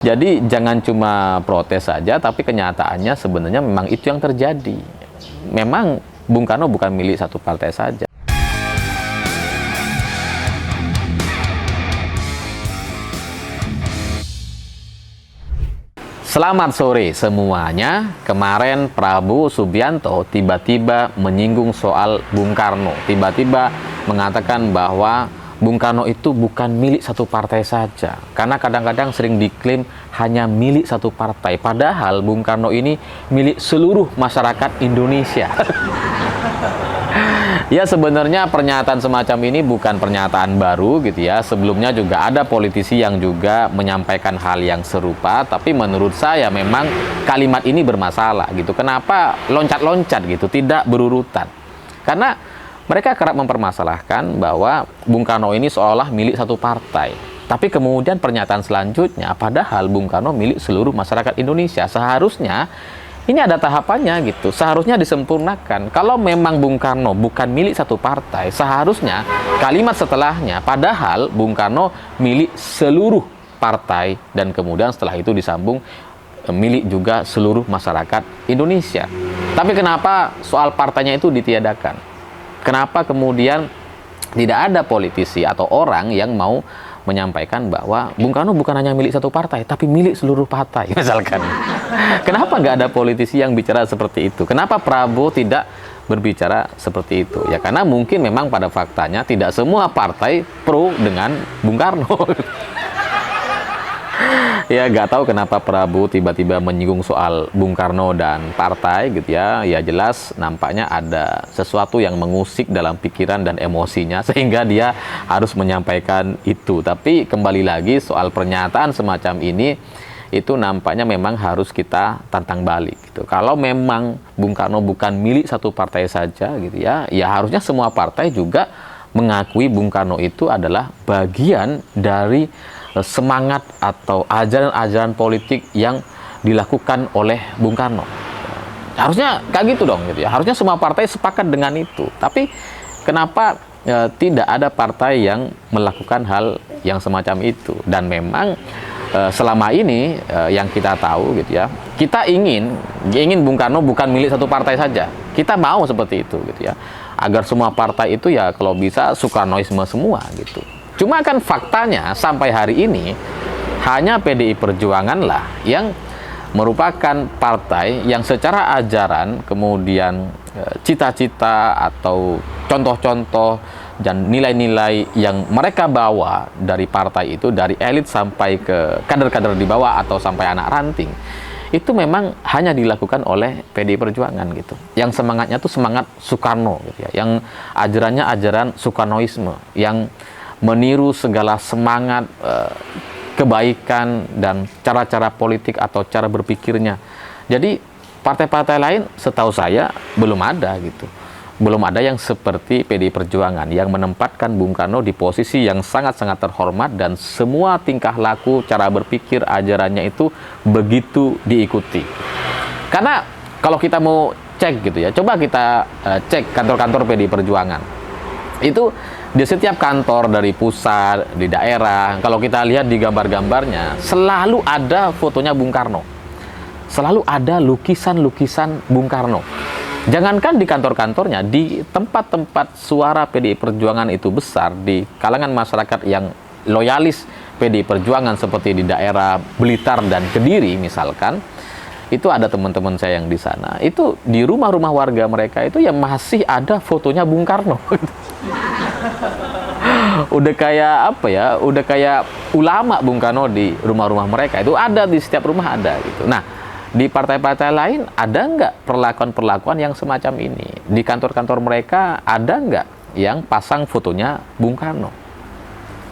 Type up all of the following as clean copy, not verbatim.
Jadi jangan cuma protes saja, tapi kenyataannya sebenarnya memang itu yang terjadi. Memang Bung Karno bukan milik satu partai saja. Selamat sore semuanya. Kemarin Prabowo Subianto tiba-tiba menyinggung soal Bung Karno. Tiba-tiba mengatakan bahwa Bung Karno itu bukan milik satu partai saja. Karena kadang-kadang sering diklaim hanya milik satu partai. Padahal Bung Karno ini milik seluruh masyarakat Indonesia. Ya, sebenarnya pernyataan semacam ini bukan pernyataan baru gitu ya. Sebelumnya juga ada politisi yang juga menyampaikan hal yang serupa. Tapi menurut saya memang kalimat ini bermasalah gitu. Kenapa loncat-loncat gitu, tidak berurutan? Karena mereka kerap mempermasalahkan bahwa Bung Karno ini seolah milik satu partai. Tapi kemudian pernyataan selanjutnya, padahal Bung Karno milik seluruh masyarakat Indonesia. Seharusnya ini ada tahapannya gitu. Seharusnya disempurnakan. Kalau memang Bung Karno bukan milik satu partai, seharusnya kalimat setelahnya, padahal Bung Karno milik seluruh partai, dan kemudian setelah itu disambung milik juga seluruh masyarakat Indonesia. Tapi kenapa soal partainya itu ditiadakan? Kenapa kemudian tidak ada politisi atau orang yang mau menyampaikan bahwa Bung Karno bukan hanya milik satu partai, tapi milik seluruh partai, misalkan. Kenapa nggak ada politisi yang bicara seperti itu? Kenapa Prabowo tidak berbicara seperti itu? Ya karena mungkin memang pada faktanya tidak semua partai pro dengan Bung Karno. Ya, nggak tahu kenapa Prabowo tiba-tiba menyinggung soal Bung Karno dan partai gitu ya. Ya jelas nampaknya ada sesuatu yang mengusik dalam pikiran dan emosinya sehingga dia harus menyampaikan itu. Tapi kembali lagi soal pernyataan semacam ini, itu nampaknya memang harus kita tantang balik gitu. Kalau memang Bung Karno bukan milik satu partai saja gitu ya, ya harusnya semua partai juga mengakui Bung Karno itu adalah bagian dari semangat atau ajaran-ajaran politik yang dilakukan oleh Bung Karno. Harusnya kayak gitu dong gitu ya. Harusnya semua partai sepakat dengan itu. Tapi kenapa tidak ada partai yang melakukan hal yang semacam itu? Dan memang selama ini yang kita tahu gitu ya, kita ingin Bung Karno bukan milik satu partai saja. Kita mau seperti itu gitu ya. Agar semua partai itu ya kalau bisa Soekarnoisme semua gitu. Cuma kan faktanya sampai hari ini hanya PDI Perjuangan lah yang merupakan partai yang secara ajaran, kemudian cita-cita atau contoh-contoh dan nilai-nilai yang mereka bawa dari partai itu, dari elit sampai ke kader-kader di bawah atau sampai anak ranting, itu memang hanya dilakukan oleh PDI Perjuangan gitu. Yang semangatnya tuh semangat Soekarno gitu ya. Yang ajarannya ajaran Soekarnoisme, yang meniru segala semangat kebaikan dan cara-cara politik atau cara berpikirnya. Jadi partai-partai lain setahu saya belum ada gitu. Belum ada yang seperti PDI Perjuangan yang menempatkan Bung Karno di posisi yang sangat-sangat terhormat dan semua tingkah laku, cara berpikir, ajarannya itu begitu diikuti. Karena kalau kita mau cek gitu ya, coba kita cek kantor-kantor PDI Perjuangan. Itu di setiap kantor dari pusat, di daerah, kalau kita lihat di gambar-gambarnya, selalu ada fotonya Bung Karno. Selalu ada lukisan-lukisan Bung Karno. Jangankan di kantor-kantornya, di tempat-tempat suara PDI Perjuangan itu besar, di kalangan masyarakat yang loyalis PDI Perjuangan seperti di daerah Blitar dan Kediri misalkan, itu ada teman-teman saya yang di sana, itu di rumah-rumah warga mereka itu ya masih ada fotonya Bung Karno. Udah kayak apa ya, udah kayak ulama Bung Karno di rumah-rumah mereka, itu ada di setiap rumah ada gitu. Nah, di partai-partai lain ada nggak perlakuan-perlakuan yang semacam ini? Di kantor-kantor mereka ada nggak yang pasang fotonya Bung Karno?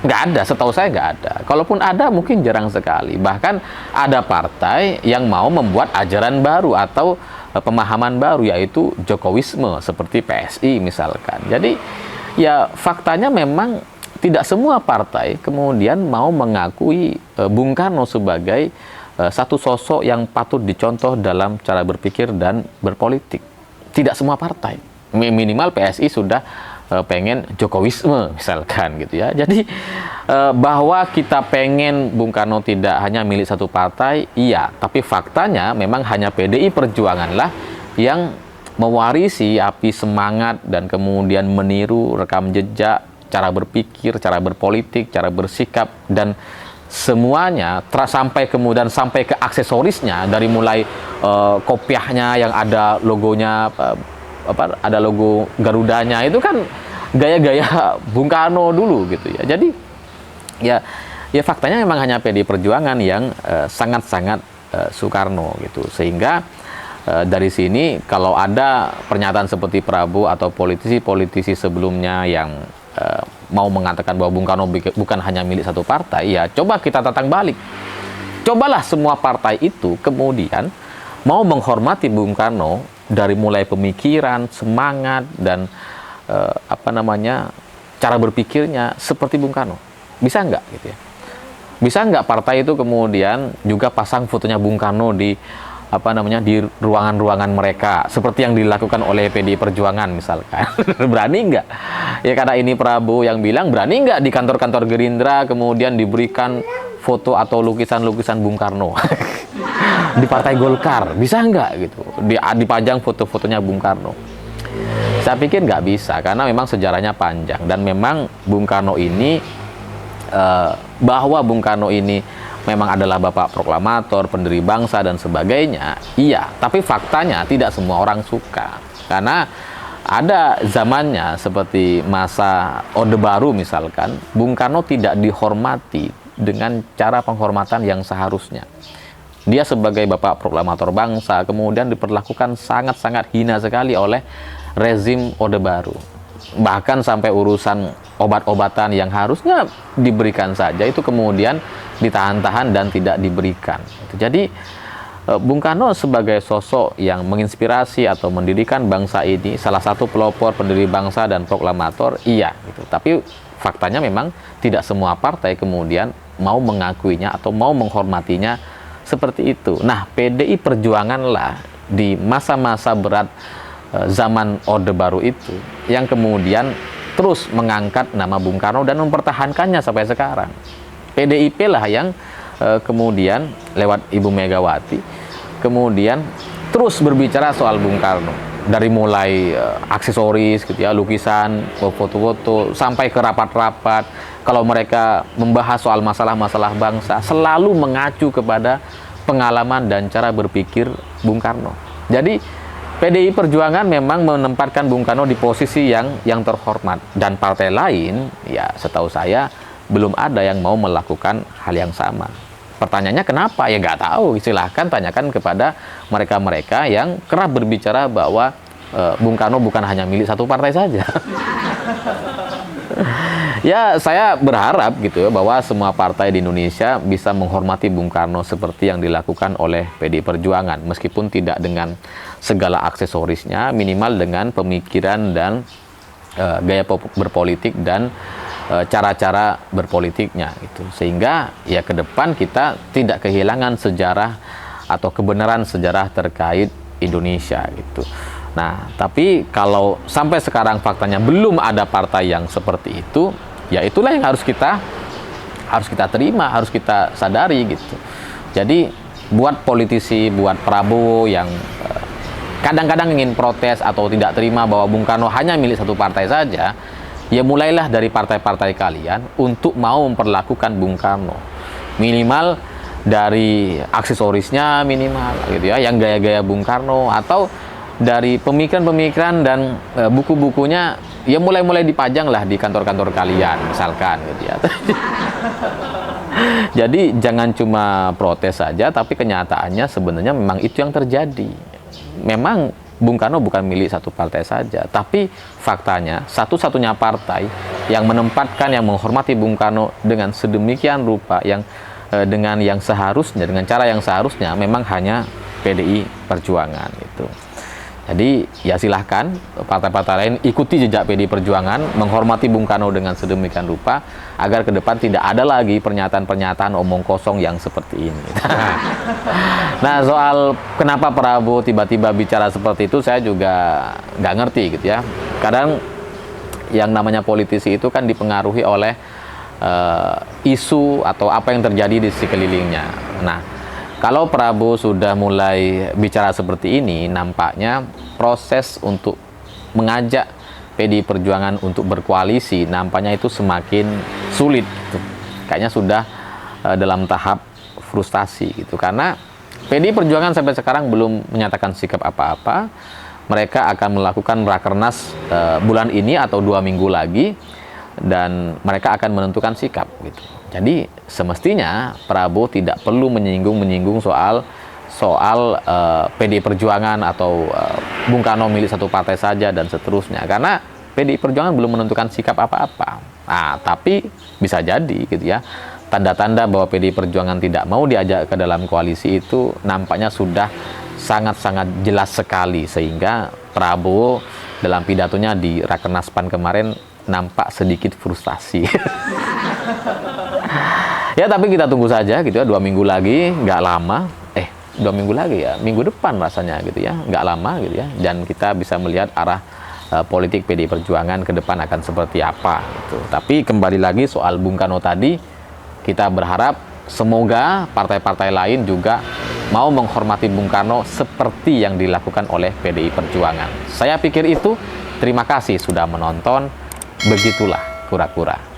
Nggak ada, setahu saya nggak ada. Kalaupun ada mungkin jarang sekali. Bahkan ada partai yang mau membuat ajaran baru atau pemahaman baru, yaitu Jokowisme seperti PSI misalkan. Jadi ya faktanya memang tidak semua partai kemudian mau mengakui Bung Karno sebagai satu sosok yang patut dicontoh dalam cara berpikir dan berpolitik. Tidak semua partai. Minimal PSI sudah pengen Jokowisme misalkan gitu ya. Jadi bahwa kita pengen Bung Karno tidak hanya milik satu partai, iya, tapi faktanya memang hanya PDI Perjuanganlah yang mewarisi api semangat dan kemudian meniru rekam jejak, cara berpikir, cara berpolitik, cara bersikap, dan semuanya sampai kemudian sampai ke aksesorisnya, dari mulai kopiahnya yang ada logonya ada logo Garudanya, itu kan gaya-gaya Bung Karno dulu gitu ya. Jadi ya faktanya memang hanya PDI Perjuangan yang sangat-sangat Soekarno gitu. Sehingga dari sini kalau ada pernyataan seperti Prabowo atau politisi-politisi sebelumnya yang mau mengatakan bahwa Bung Karno bukan hanya milik satu partai, ya coba kita tatang balik. Cobalah semua partai itu kemudian mau menghormati Bung Karno dari mulai pemikiran, semangat, dan cara berpikirnya seperti Bung Karno. Bisa nggak gitu ya? Bisa nggak partai itu kemudian juga pasang fotonya Bung Karno di di ruangan-ruangan mereka seperti yang dilakukan oleh PDI Perjuangan misalkan? Berani nggak? Ya karena ini Prabowo yang bilang, berani nggak di kantor-kantor Gerindra kemudian diberikan foto atau lukisan-lukisan Bung Karno? Di Partai Golkar bisa nggak gitu dipajang foto-fotonya Bung Karno? Saya pikir nggak bisa, karena memang sejarahnya panjang, dan memang Bung Karno ini bahwa Bung Karno ini memang adalah bapak proklamator, pendiri bangsa dan sebagainya, iya, tapi faktanya tidak semua orang suka. Karena ada zamannya seperti masa Orde Baru misalkan, Bung Karno tidak dihormati dengan cara penghormatan yang seharusnya. Dia sebagai bapak proklamator bangsa kemudian diperlakukan sangat-sangat hina sekali oleh rezim Orde Baru. Bahkan sampai urusan obat-obatan yang harusnya diberikan saja itu kemudian ditahan-tahan dan tidak diberikan. Jadi Bung Karno sebagai sosok yang menginspirasi atau mendirikan bangsa ini, salah satu pelopor pendiri bangsa dan proklamator, iya gitu. Tapi faktanya memang tidak semua partai kemudian mau mengakuinya atau mau menghormatinya seperti itu. Nah, PDI Perjuanganlah di masa-masa berat zaman Orde Baru itu yang kemudian terus mengangkat nama Bung Karno dan mempertahankannya sampai sekarang. PDIP lah yang kemudian lewat Ibu Megawati kemudian terus berbicara soal Bung Karno, dari mulai aksesoris gitu ya, lukisan, foto-foto, sampai ke rapat-rapat. Kalau mereka membahas soal masalah-masalah bangsa selalu mengacu kepada pengalaman dan cara berpikir Bung Karno. Jadi PDI Perjuangan memang menempatkan Bung Karno di posisi yang terhormat, dan partai lain ya setahu saya belum ada yang mau melakukan hal yang sama. Pertanyaannya kenapa? Ya nggak tahu. Silahkan tanyakan kepada mereka-mereka yang kerap berbicara bahwa Bung Karno bukan hanya milik satu partai saja. Ya saya berharap gitu ya, bahwa semua partai di Indonesia bisa menghormati Bung Karno seperti yang dilakukan oleh PDI Perjuangan, meskipun tidak dengan segala aksesorisnya, minimal dengan pemikiran dan gaya berpolitik dan cara-cara berpolitiknya gitu. Sehingga ya ke depan kita tidak kehilangan sejarah atau kebenaran sejarah terkait Indonesia gitu. Nah, tapi kalau sampai sekarang faktanya belum ada partai yang seperti itu, ya itulah yang harus kita terima, harus kita sadari gitu. Jadi buat politisi, buat Prabowo yang kadang-kadang ingin protes atau tidak terima bahwa Bung Karno hanya milik satu partai saja, ya mulailah dari partai-partai kalian untuk mau memperlakukan Bung Karno. Minimal dari aksesorisnya minimal gitu ya, yang gaya-gaya Bung Karno, atau dari pemikiran-pemikiran dan buku-bukunya ya mulai-mulai dipajang lah di kantor-kantor kalian misalkan gitu ya. Jadi jangan cuma protes saja, tapi kenyataannya sebenarnya memang itu yang terjadi. Memang Bung Karno bukan milik satu partai saja, tapi faktanya satu-satunya partai yang menempatkan, yang menghormati Bung Karno dengan sedemikian rupa, yang dengan yang seharusnya, dengan cara yang seharusnya, memang hanya PDI Perjuangan itu. Jadi ya silahkan partai-partai lain ikuti jejak PDI Perjuangan, menghormati Bung Karno dengan sedemikian rupa, agar ke depan tidak ada lagi pernyataan-pernyataan omong kosong yang seperti ini. Nah, soal kenapa Prabowo tiba-tiba bicara seperti itu, saya juga nggak ngerti gitu ya. Kadang yang namanya politisi itu kan dipengaruhi oleh isu atau apa yang terjadi di sekelilingnya. Nah, kalau Prabowo sudah mulai bicara seperti ini, nampaknya proses untuk mengajak PDI Perjuangan untuk berkoalisi nampaknya itu semakin sulit. Kayaknya sudah dalam tahap frustasi gitu. Karena PDI Perjuangan sampai sekarang belum menyatakan sikap apa-apa. Mereka akan melakukan rakernas bulan ini atau 2 minggu lagi, dan mereka akan menentukan sikap gitu. Jadi semestinya Prabowo tidak perlu menyinggung soal PDI Perjuangan atau Bung Karno milik satu partai saja dan seterusnya, karena PDI Perjuangan belum menentukan sikap apa-apa. Nah, tapi bisa jadi gitu ya, tanda-tanda bahwa PDI Perjuangan tidak mau diajak ke dalam koalisi itu nampaknya sudah sangat-sangat jelas sekali, sehingga Prabowo dalam pidatonya di Rakernas PAN kemarin nampak sedikit frustasi. Ya, tapi kita tunggu saja gitu ya, 2 minggu lagi, nggak lama. 2 minggu lagi ya, minggu depan rasanya gitu ya, nggak lama gitu ya. Dan kita bisa melihat arah politik PDI Perjuangan ke depan akan seperti apa gitu. Tapi kembali lagi soal Bung Karno tadi, kita berharap semoga partai-partai lain juga mau menghormati Bung Karno seperti yang dilakukan oleh PDI Perjuangan. Saya pikir itu. Terima kasih sudah menonton. Begitulah kura-kura.